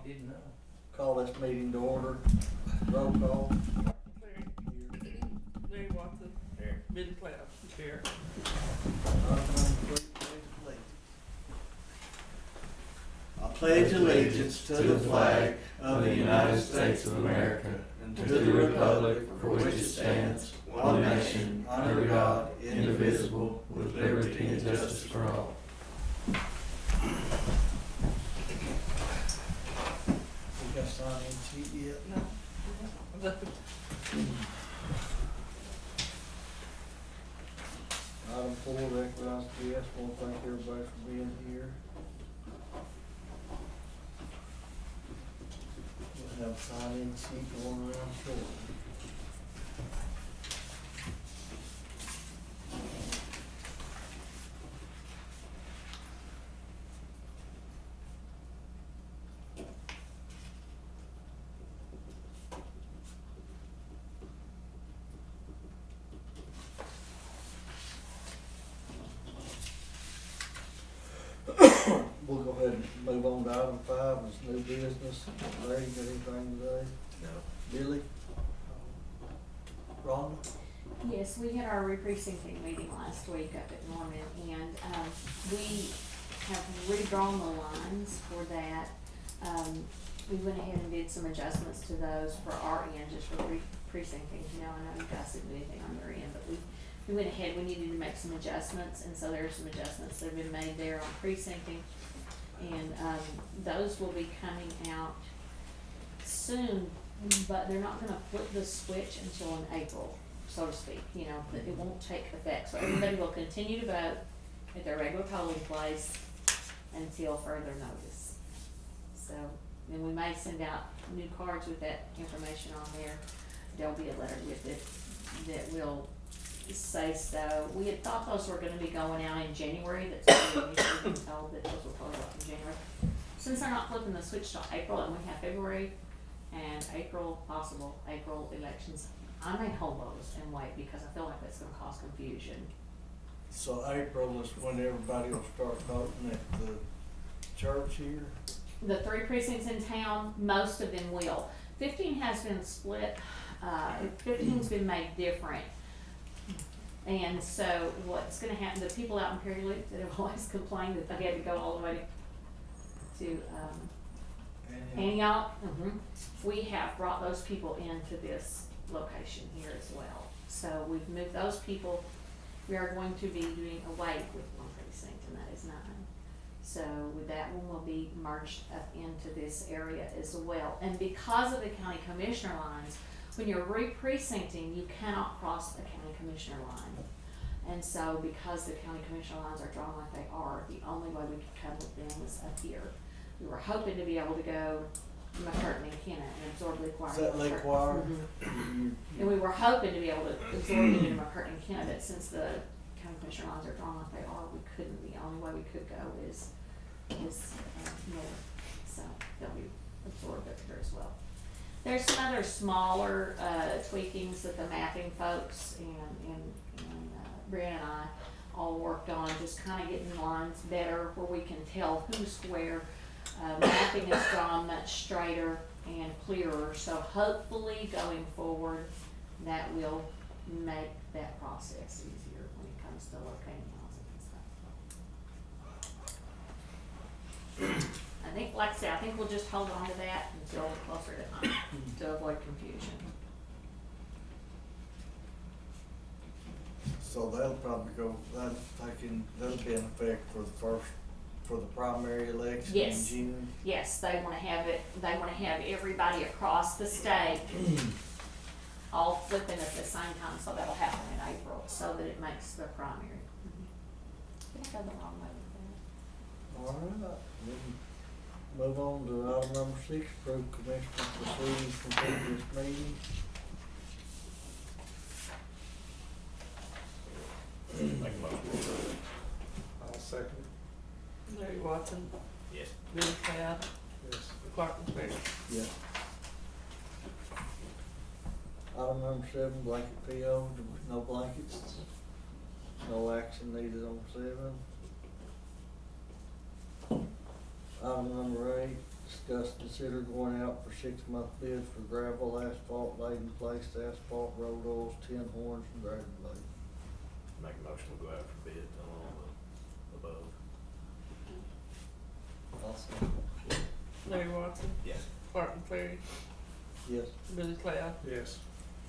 Didn't know. Call this meeting to order. Roll call. Larry Watson. Here. Billy Cloud. Here. I pledge allegiance to the flag of the United States of America and to the republic for which it stands, one nation, under God, indivisible, with liberty and justice for all. We got sign in sheet yet? No. Item 4, recognize guests. Want to thank everybody for being here. We'll have a sign-in sheet going around shortly. We'll go ahead and move on to item 5, it's new business. Larry, you got anything today? No. Billy? Rhonda? Yes, we had our re-precincting meeting last week up at Norman, and we have redrawn the lines for that. We went ahead and did some adjustments to those for our end, just for re-precincting. You know, I know you guys didn't do anything on your end, but we went ahead, we needed to make some adjustments, and so there are some adjustments that have been made there on precincting. And those will be coming out soon, but they're not gonna flip the switch until in April, so to speak. You know, that it won't take effect, so everybody will continue to vote at their regular polling place until further notice. So, and we may send out new cards with that information on there. There'll be a letter with it that will say so. We had thought those were gonna be going out in January, that's what we initially been told, that those were probably out in January. Since they're not flipping the switch till April, and we have February and April, possible April elections, I may hold those and wait, because I feel like that's gonna cause confusion. So April is when everybody will start voting at the church here? The 3 precincts in town, most of them will. 15 has been split, 15's been made different. And so what's gonna happen, the people out in Perry Loop that have always complained that they had to go all the way to Antioch, we have brought those people into this location here as well. So we've moved those people. We are going to be doing away with 1 precinct, and that is 9. So with that one will be merged up into this area as well. And because of the county commissioner lines, when you're re-precincting, you cannot cross a county commissioner line. And so because the county commissioner lines are drawn like they are, the only way we could come with them is up here. We were hoping to be able to go McCurtain and Kennet and absorb Lake Wire. Is that Lake Wire? And we were hoping to be able to absorb it into McCurtain and Kennet, but since the county commissioner lines are drawn like they are, we couldn't. The only way we could go is north. So they'll be absorbed up here as well. There's some other smaller tweakings that the mapping folks and Brian and I all worked on, just kind of getting lines better where we can tell who's where. Mapping is drawn much straighter and clearer, so hopefully going forward that will make that process easier when it comes to locating houses and stuff. I think, like I said, I think we'll just hold on to that until closer to time to avoid confusion. So that'll probably go, that'll be in effect for the primary election in Yes. June? Yes, they wanna have everybody across the state all flipping at the same time, so that'll happen in April, so that it makes the primary. Did I go the wrong way with All right, move on to item number 6, approve commissioner proceedings from previous meeting. Make a motion. I'll second Larry Watson. Yes. Billy Cloud. it. Yes. Clark McPhail. Yeah. Item number 7, blanket PO, no blankets. No action needed on 7. Item number 8, Discuss, consider going out for 6-month bid for gravel, asphalt, laden placed asphalt, road oils, tin horns, and grader blades. Make a motion to go out for bid on all the above. Awesome. Larry Watson, Yes. Clark McCleary, Yes. Billy Cloud, Yes.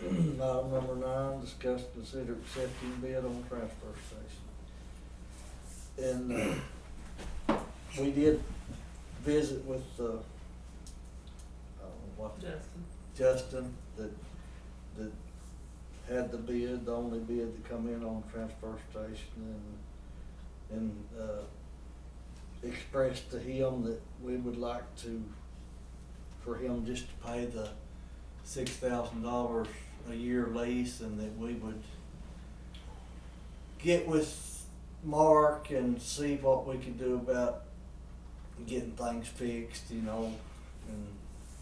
Item number 9, discuss, consider accepting bid on transfer station. And, we did visit with, Justin that had the bid, the only bid that come in on transfer station, and expressed to him that we would like for him just to pay the $6,000 a year lease, and that we would get with Mark and see what we could do about getting things fixed, you know, and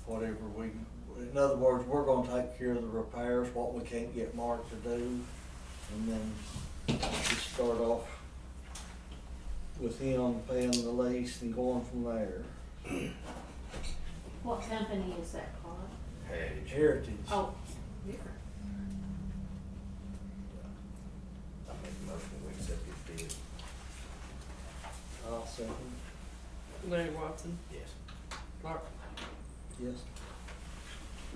whatever in other words, we're gonna take care of the repairs, what we can't get Mark to do, and then just start off with him paying the lease and going from there. What company is that called? Heritage. Oh, different. I make a motion we accept his bid. I'll second. Larry Watson, Yes. Clark, Yes.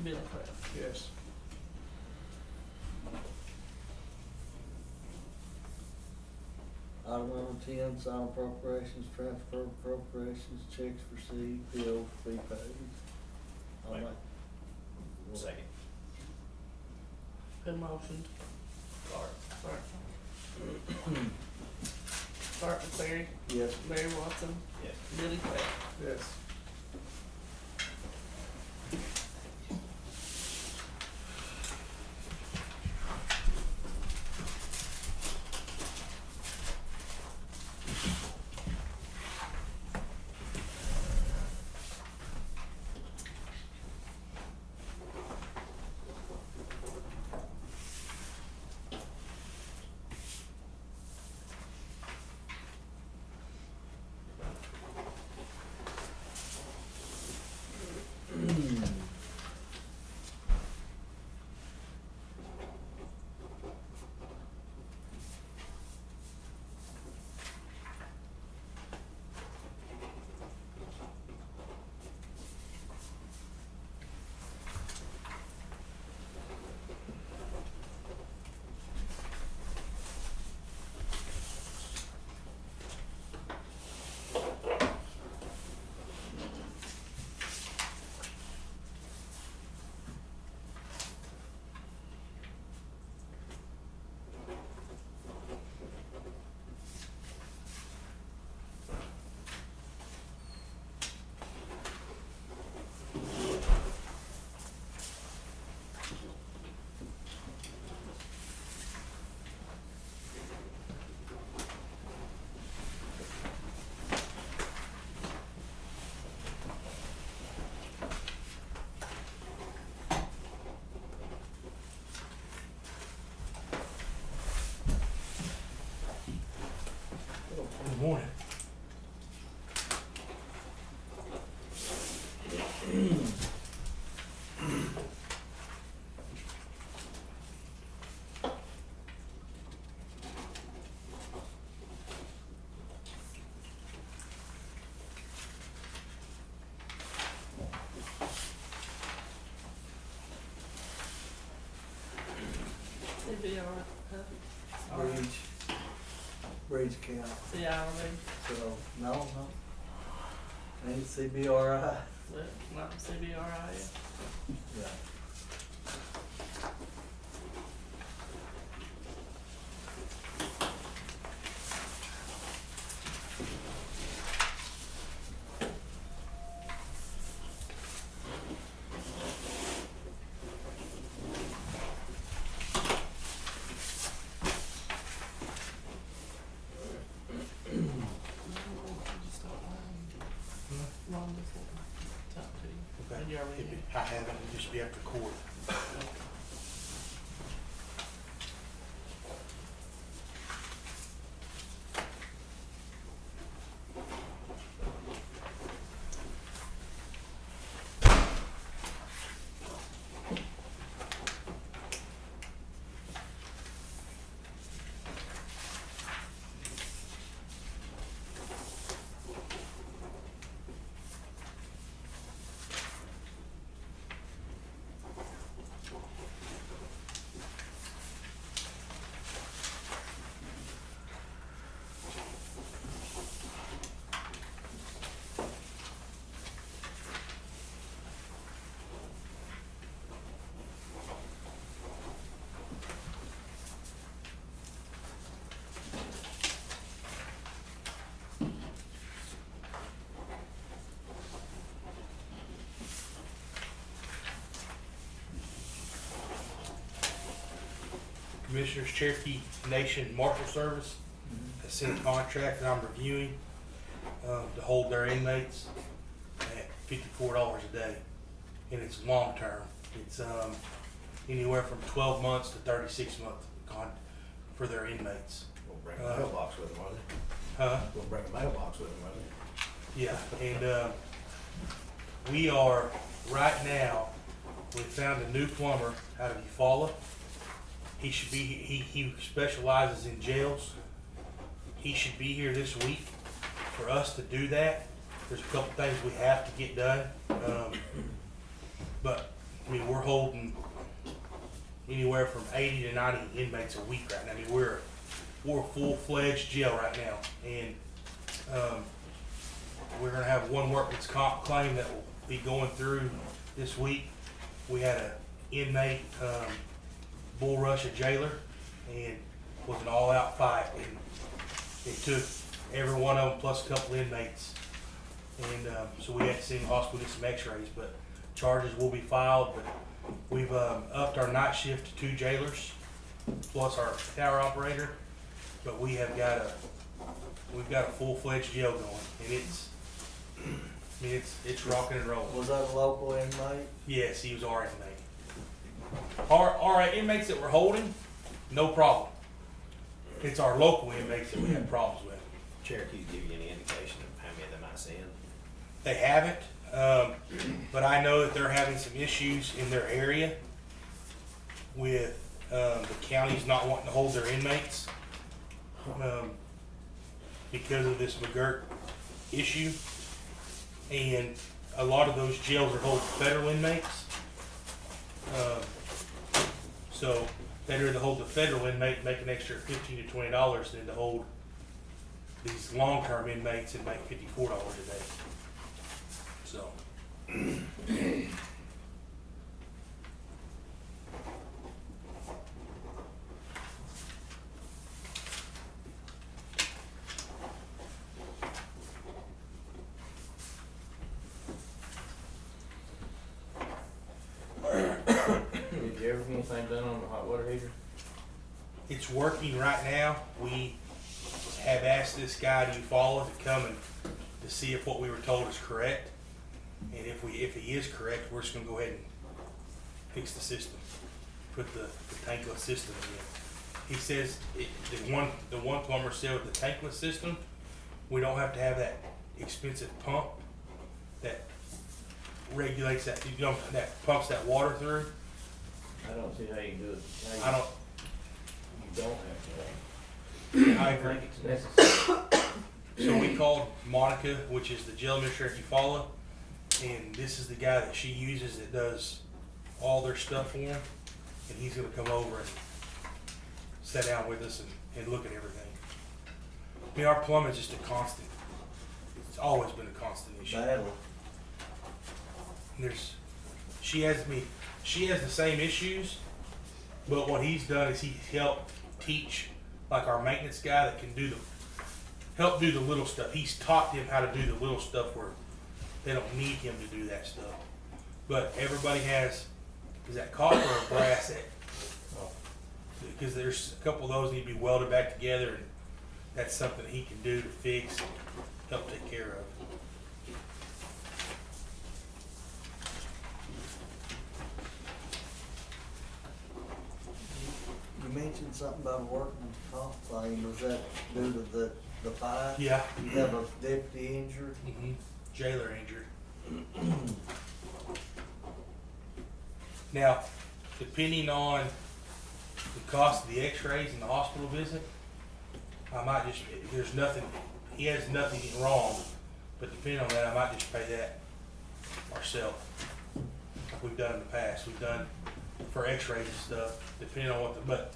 Billy Cloud. Yes. Item number 10, sign appropriations, transfer appropriations, checks received, bills to be paid. I'll Make- make. Second. Been motioned, Clark. Clark McCleary, Yes. Larry Watson, Yes. Billy Cloud. Yes. Good morning. It'd be alright, Bridge count, the hourly, so, no, ain't CBRI. but not CBRI. Yeah. Long before I talk to you. Okay. And you already It'd knew. be- I haven't, it'd just be after court. Commissioners, Cherokee Nation Marshal Service has sent a contract that I'm reviewing to hold their inmates at $54 a day, and it's long term. It's anywhere from 12 months to 36 months for their inmates. We'll bring a mailbox with them, won't it? We'll bring a mailbox with them, won't it? Yeah, and we are right now. We found a new plumber out of Eufaula. He should be. He specializes in jails. He should be here this week for us to do that. There's a couple things we have to get done, but I mean we're holding anywhere from 80 to 90 inmates a week right now. I mean we're a full-fledged jail right now, and we're gonna have one workman's comp claim that will be going through this week. We had an inmate bull rush a jailer, and it was an all-out fight. And it took every one of them plus a couple inmates, and so we had to send the hospital to get some X-rays. But charges will be filed. But we've upped our night shift to 2 jailers plus our tower operator. But we've got a full-fledged jail going, and it's rocking and rolling. Was that a local inmate? Yes, he was our inmate. Our inmates that we're holding, no problem. It's our local inmates that we have problems with. Cherokee's give you any indication of how many of them I send? They haven't, but I know that they're having some issues in their area with the counties not wanting to hold their inmates because of this McGirt issue. And a lot of those jails are holding federal inmates. So they'd rather hold the federal inmate and make an extra $15 to $20 than to hold these long-term inmates and make $54 a day. So. Did you ever get anything done on the hot water heater? It's working right now. We have asked this guy to follow to come and to see if what we were told is correct. And if he is correct, we're just gonna go ahead and fix the system. Put the tankless system in. He says the one plumber said with the tankless system, we don't have to have that expensive pump that regulates that, that pumps that water through. I don't see how you do it. I don't. You don't have to. I I agree. think it's necessary. So we called Monica, which is the jail administrator at Eufaula, and this is the guy that she uses that does all their stuff for them, and he's gonna come over and sit down with us and look at everything. I mean, our plumbing's just a constant. It's always been a constant issue. Battle. She has the same issues, but what he's done is he's helped teach like our maintenance guy that can help do the little stuff. He's taught them how to do the little stuff where they don't need him to do that stuff. But everybody is that copper or brass that, because there's a couple of those need to be welded back together, and that's something he can do to fix and help take care of. You mentioned something about a workman's comp claim. Was that due to the fight? Yeah. You have a deputy injured? Mm-hmm. Jailer injured. Now, depending on the cost of the x-rays and the hospital visit, I might just, there's nothing, he has nothing wrong, but depending on that, I might just pay that ourselves. Like we've done in the past. We've done for x-rays and stuff, depending on what but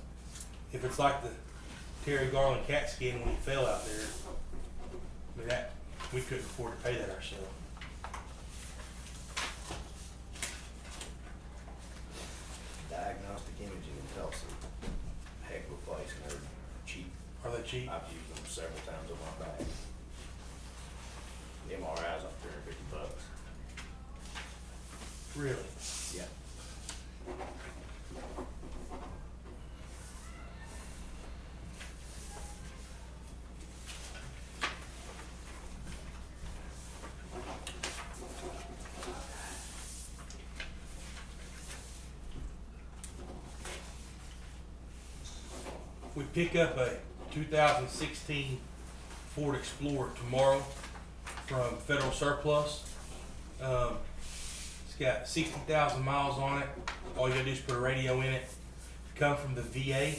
if it's like the Terry Garland cat skin when he fell out there, I mean that, we couldn't afford to pay that ourselves. Diagnostic imaging in Tulsa, heck of a place, and they're cheap. Are they cheap? I've used them several times on my back. The MRI's up there $50. Really? Yeah. We pick up a 2016 Ford Explorer tomorrow from Federal Surplus. It's got 60,000 miles on it. All you gotta do is put a radio in it. Come from the VA.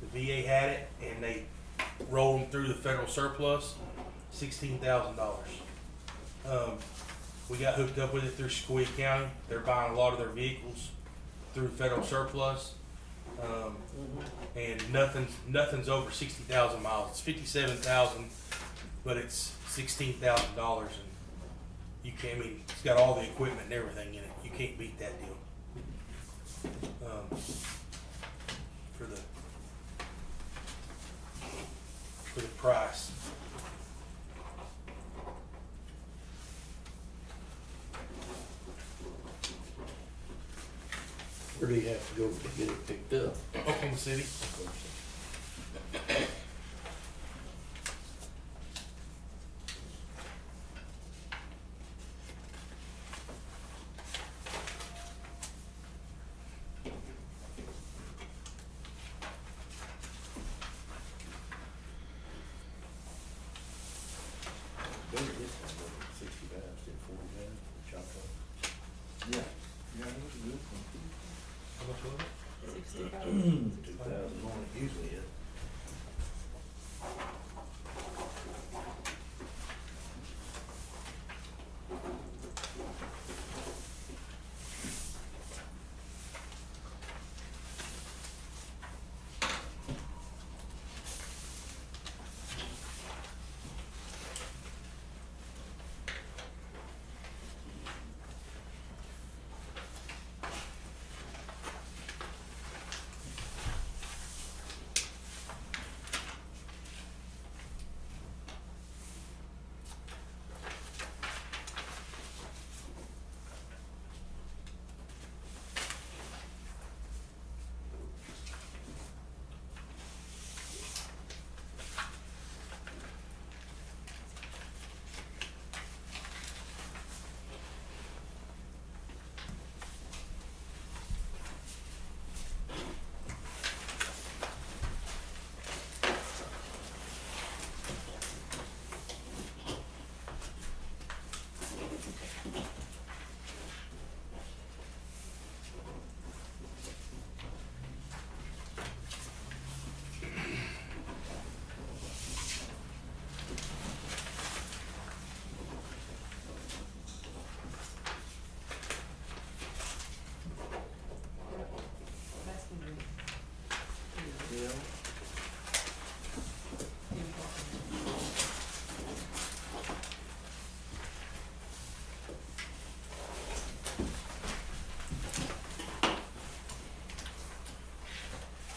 The VA had it, and they rolled them through the Federal Surplus. $16,000. We got hacked up with it through Haskell County. They're buying a lot of their vehicles through Federal Surplus. And nothing's over 60,000 miles. It's 57,000, but it's $16,000, and you can't. I mean, it's got all the equipment and everything in it. You can't beat that deal. For the price. Where do you have to go to get it picked up? Oklahoma City. Better this one, but 60 pounds instead of 40 pounds, Choctaw. Yeah. Yeah, that's a good one. How much was it? 65. 2,000 more than it usually is. Yeah.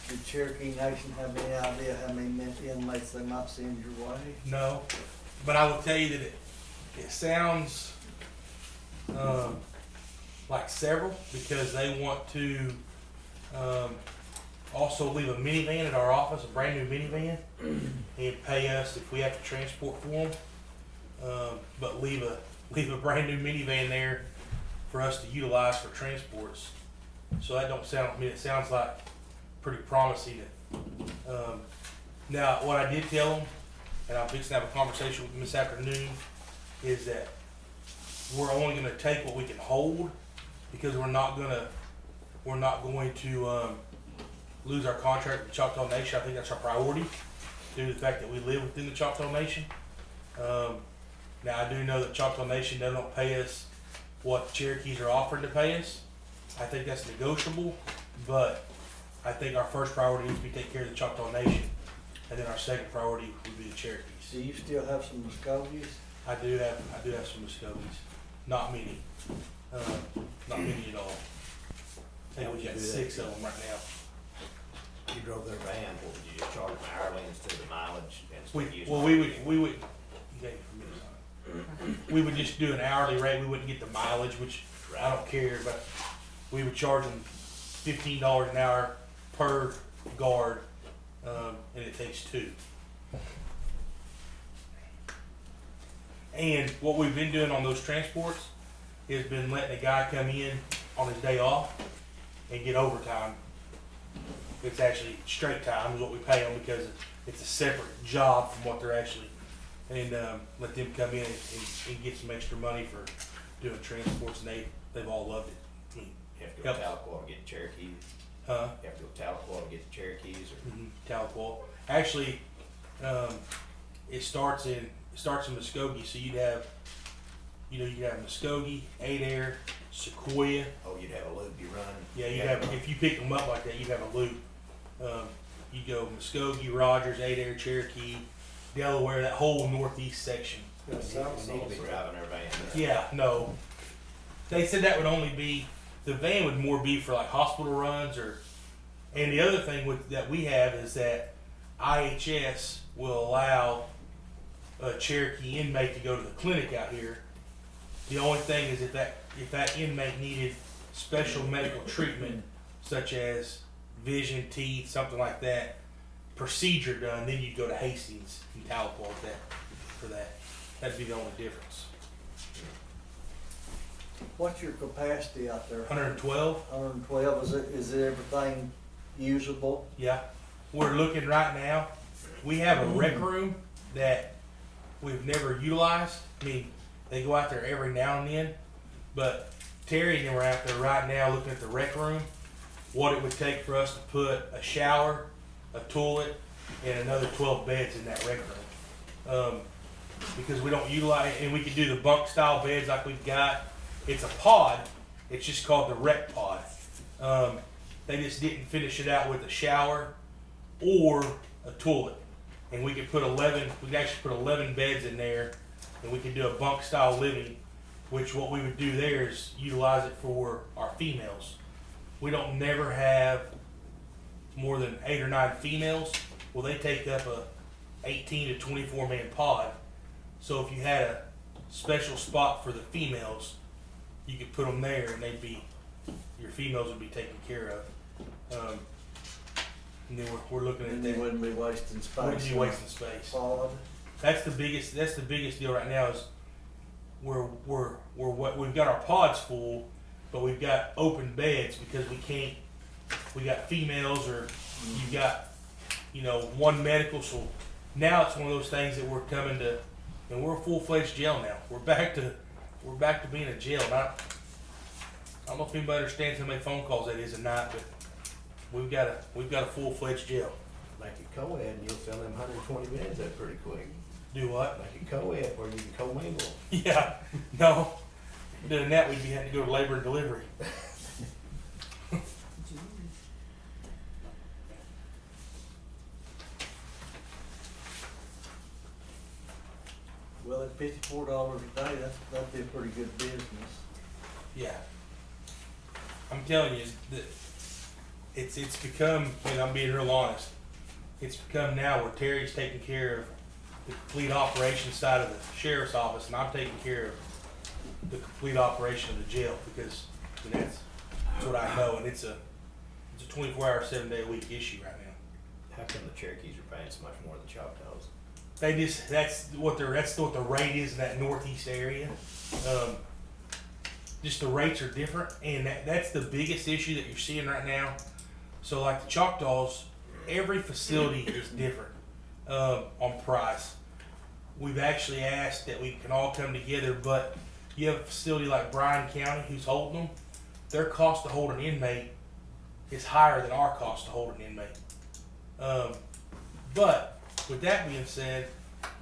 Did Cherokee Nation have any idea how many inmates they might send your way? No, but I will tell you that it sounds like several, because they want to also leave a minivan at our office, a brand new minivan, and pay us if we have to transport for them. But leave a brand new minivan there for us to utilize for transports. So that don't sound. I mean, it sounds like pretty promising. Now, what I did tell them, and I'm fixing to have a conversation with them this afternoon, is that we're only going to take what we can hold, because we're not going to lose our contract with the Choctaw Nation. I think that's our priority, due to the fact that we live within the Choctaw Nation. Now, I do know that Choctaw Nation, they don't pay us what the Cherokees are offering to pay us. I think that's negotiable, but I think our first priority needs to be take care of the Choctaw Nation, and then our second priority would be the Cherokees. Do you still have some Muskogees? I do have some Muskogees. Not many. Not many at all. I think we got 6 of them right now. You drove their van, what would you just charge them hourly instead of mileage? We would just do an hourly rate. We wouldn't get the mileage, which I don't care, but we would charge them $15 an hour per guard, and it takes 2. And what we've been doing on those transports is been letting a guy come in on his day off and get overtime It's actually straight time is what we pay them because it's a separate job from what they're actually, and let them come in and get some extra money for doing transports, and they've all loved it. I mean, You have to go to Helps. Tahlequah to get the Cherokees. huh? You have to go to Tahlequah to get the Cherokees, or Tahlequah. Actually, it starts in Muskogee, so you'd have Muskogee, Adair, Sequoia. oh, you'd have a loop you run. Yeah, you'd have, if you pick them up like that, you'd have a loop. You go Muskogee, Rogers, Adair, Cherokee, Delaware, that whole northeast section. We need to be driving our van. Yeah, no. They said that would only be, the van would more be for like hospital runs and the other thing that we have is that IHS will allow a Cherokee inmate to go to the clinic out here. The only thing is if that inmate needed special medical treatment, such as vision, teeth, something like that, procedure done, then you'd go to Hastings and Tahlequah for that. That'd be the only difference. What's your capacity out there? 112? 112, is it everything usable? Yeah. We're looking right now. We have a rec room that we've never utilized. I mean, they go out there every now and then, but Terry and them are out there right now looking at the rec room, what it would take for us to put a shower, a toilet, and another 12 beds in that rec room. Because we don't utilize, and we could do the bunk style beds like we've got. It's a pod. It's just called the rec pod. They just didn't finish it out with a shower or a toilet. And we could put 11, we could actually put 11 beds in there, and we could do a bunk style living, which what we would do there is utilize it for our females. We don't never have more than 8 or 9 females. Well, they take up a 18 to 24 man pod. So if you had a special spot for the females, you could put them there, and your females would be taken care of. And then we're looking at And that. you wouldn't be wasting space. Wouldn't be wasting space. Pod. That's the biggest deal right now is we've got our pods full, but we've got open beds because we got females or you've got, one medical. So now it's one of those things that we're coming to, and we're a full-fledged jail now. We're back to being a jail. And I don't know if anybody understands how many phone calls that is a night, but we've got a full-fledged jail. Make it co-ed and you'll fill them 120 beds up pretty quick. Do what? Make it co-ed where you can co-mingle. Yeah, no. Doing that, we'd be having to go to labor and delivery. Well, at $54 a day, that'd be a pretty good business. Yeah. I'm telling you that it's become, and I'm being real honest, it's become now where Terry's taking care of the complete operation side of the sheriff's office, and I'm taking care of the complete operation of the jail because that's what I know, and it's a 24-hour, 7-day-a-week issue right now. How come the Cherokees are paying so much more than Choctaws? That's what the rate is in that northeast area. Just the rates are different, and that's the biggest issue that you're seeing right now. So like the Choctaws, every facility is different on price. We've actually asked that we can all come together, but you have a facility like Bryan County who's holding them. Their cost to hold an inmate is higher than our cost to hold an inmate. But with that being said,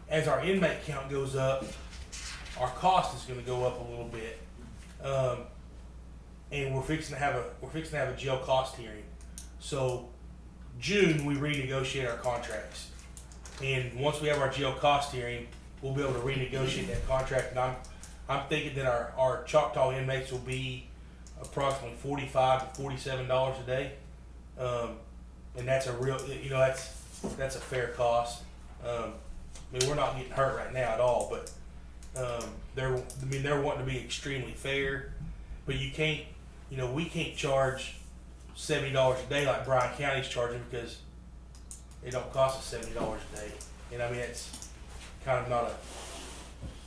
as our inmate count goes up, our cost is going to go up a little bit. And we're fixing to have a jail cost hearing. So June we renegotiate our contracts, and once we have our jail cost hearing, we'll be able to renegotiate that contract. And I'm thinking that our Choctaw inmates will be approximately $45 to $47 a day, and that's a real, that's a fair cost. I mean, we're not getting hurt right now at all, but they're wanting to be extremely fair, but you can't, we can't charge $70 a day like Bryan County's charging because it don't cost us $70 a day. And I mean, it's kind of not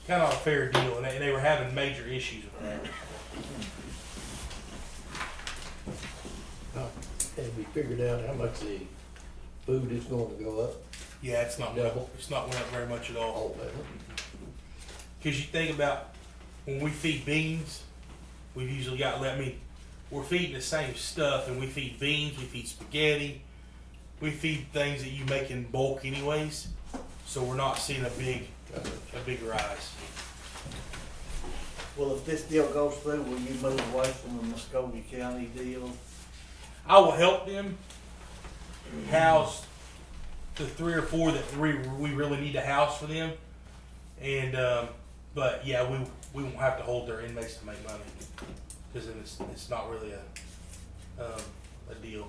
a fair deal, and they were having major issues with that. Have we figured out how much the food is going to go up? Yeah, it's not Double. it's not went up very much at all. All that. Because you think about when we feed beans, we've usually got, we're feeding the same stuff, and we feed beans, we feed spaghetti, we feed things that you make in bulk anyways, so we're not seeing a big rise. Well, if this deal goes through, will you move away from the Muskogee County deal? I will help them house the 3 or 4 that we really need to house for them, and but yeah, we won't have to hold their inmates to make money, because then it's not really a deal.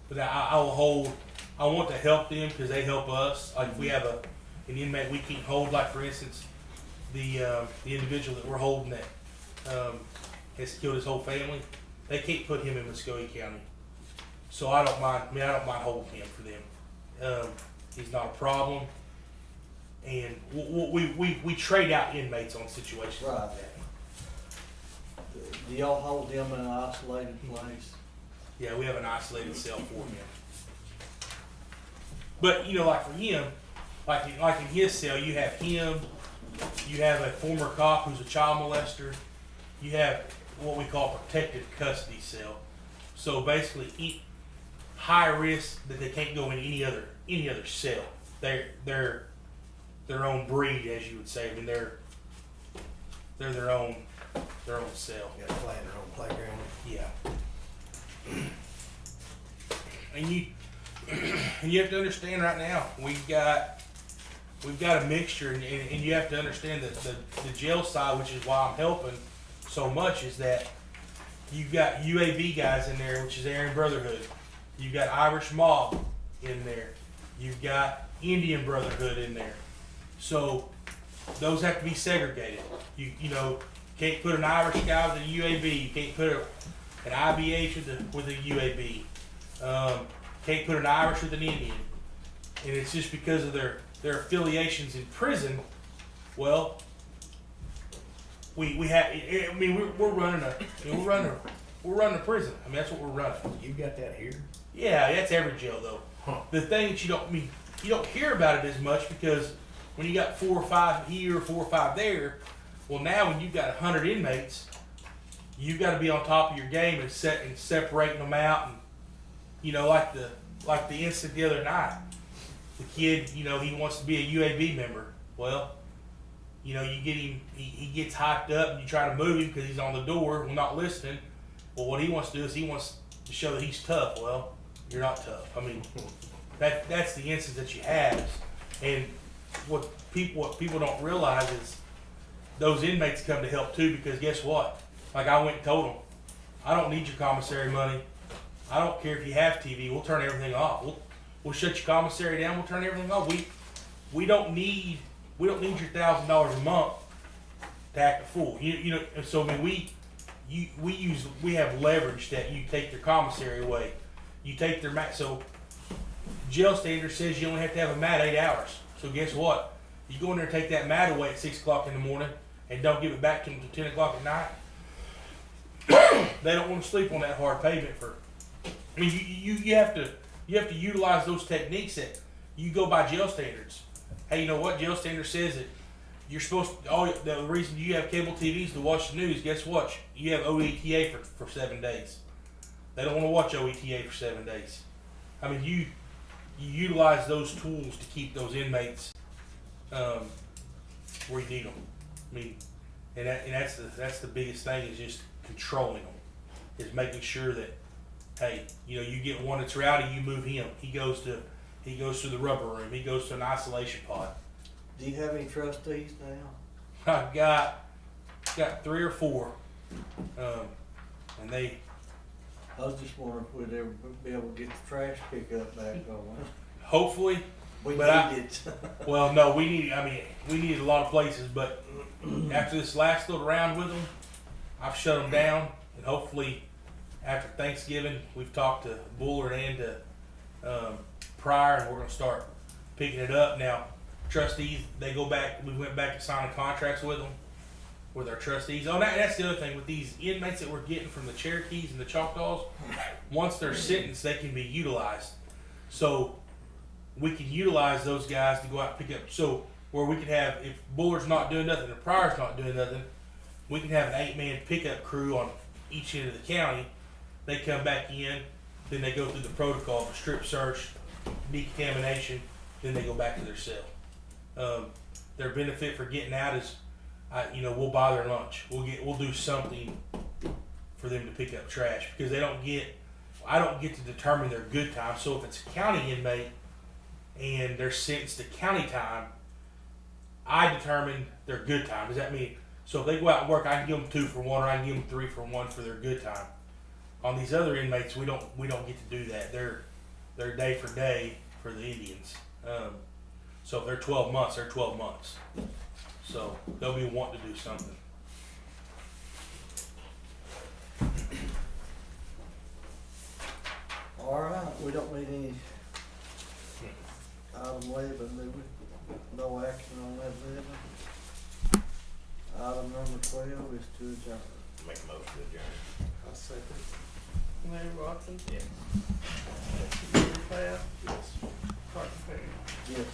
But I will hold. I want to help them because they help us. Like if we have an inmate we can't hold, like for instance, the individual that we're holding that has killed his whole family. They can't put him in Muskogee County, so I don't mind. I don't mind holding him for them. He's not a problem, and we trade out inmates on situations Right. like that. Do y'all hold them in an isolated place? Yeah, we have an isolated cell for him. But you know, like for him, like in his cell, you have him. You have a former cop who's a child molester. You have what we call protective custody cell. So basically, high risk that they can't go in any other cell. They're their own breed, as you would say. I mean, they're their own cell. Got to play in their own playground. Yeah. And you have to understand right now, we've got a mixture, and you have to understand that the jail side, which is why I'm helping so much, is that you've got UAB guys in there, which is Aryan Brotherhood. You've got Irish Mob in there. You've got Indian Brotherhood in there. So those have to be segregated. You know, can't put an Irish guy with a UAB. You can't put an IBH with a UAB. Can't put an Irish with an Indian. And it's just because of their affiliations in prison. Well, we have. I mean, we're running a prison. I mean, that's what we're running. You got that here? Yeah, that's every jail though. Huh. The thing that you don't hear about it as much, because when you got 4 or 5 here, 4 or 5 there, well now when you've got 100 inmates, you've got to be on top of your game and separating them out. And you know, like the incident the other night, the kid, you know, he wants to be a UAB member. Well, you know, you get him, he gets hyped up, and you try to move him because he's on the door, well, not listening. Well, what he wants to do is he wants to show that he's tough. Well, you're not tough. I mean, that's the instance that you have. And what people don't realize is those inmates come to help too, because guess what? Like I went and told them, I don't need your commissary money. I don't care if you have TV. We'll turn everything off. We'll shut your commissary down. We'll turn everything off. We don't need your $1,000 a month to act a fool. You know. So I mean, we have leverage that you take their commissary away. You take their mat. So jail standard says you only have to have a mat 8 hours. So guess what? You go in there and take that mat away at 6 o'clock in the morning and don't give it back to them until 10 o'clock at night. They don't want to sleep on that hard pavement for. I mean, you have to utilize those techniques that you go by jail standards. Hey, you know what? Jail standard says that you're supposed to, the reason you have cable TVs to watch the news, guess what? You have OETA for 7 days. They don't want to watch OETA for 7 days. I mean, you utilize those tools to keep those inmates where you need them. I mean, and that's the biggest thing, is just controlling them, is making sure that, hey, you know, you get one that's rowdy, you move him. He goes to the rubber room. He goes to an isolation pod. Do you have any trustees now? I've got 3 or 4, and they. I was just wondering if we'd ever be able to get the trash pickup back going. Hopefully. We But need it. Well, no, we need a lot of places, but after this last little round with them, I've shut them down, and hopefully after Thanksgiving, we've talked to Bullard and to Pryor, and we're going to start picking it up. Now, trustees, they go back, we went back to signing contracts with them, with our trustees. Oh, that's the other thing with these inmates that we're getting from the Cherokees and the Choctaws. Once they're sentenced, they can be utilized. So we can utilize those guys to go out and pick up. So where we can have, if Bullard's not doing nothing and Pryor's not doing nothing, we can have an 8-man pickup crew on each end of the county. They come back in, then they go through the protocol of strip search, decontamination, then they go back to their cell. Their benefit for getting out is, we'll buy their lunch. We'll do something for them to pick up trash because I don't get to determine their good time. So if it's a county inmate and they're sentenced to county time, I determine their good time. Does that mean, so if they go out and work, I can give them 2 for 1 or I can give them 3 for 1 for their good time. On these other inmates, we don't get to do that. They're day for day for the Indians. So if they're 12 months, they're 12 months. So they'll be wanting to do something. All right, we don't need any item 11, do we? No action on that 11. Item number 12 is to adjourn. Make a motion to adjourn. I second. Larry Watson, Yeah. Larry Craft, Yes. Carter Perry. Yes.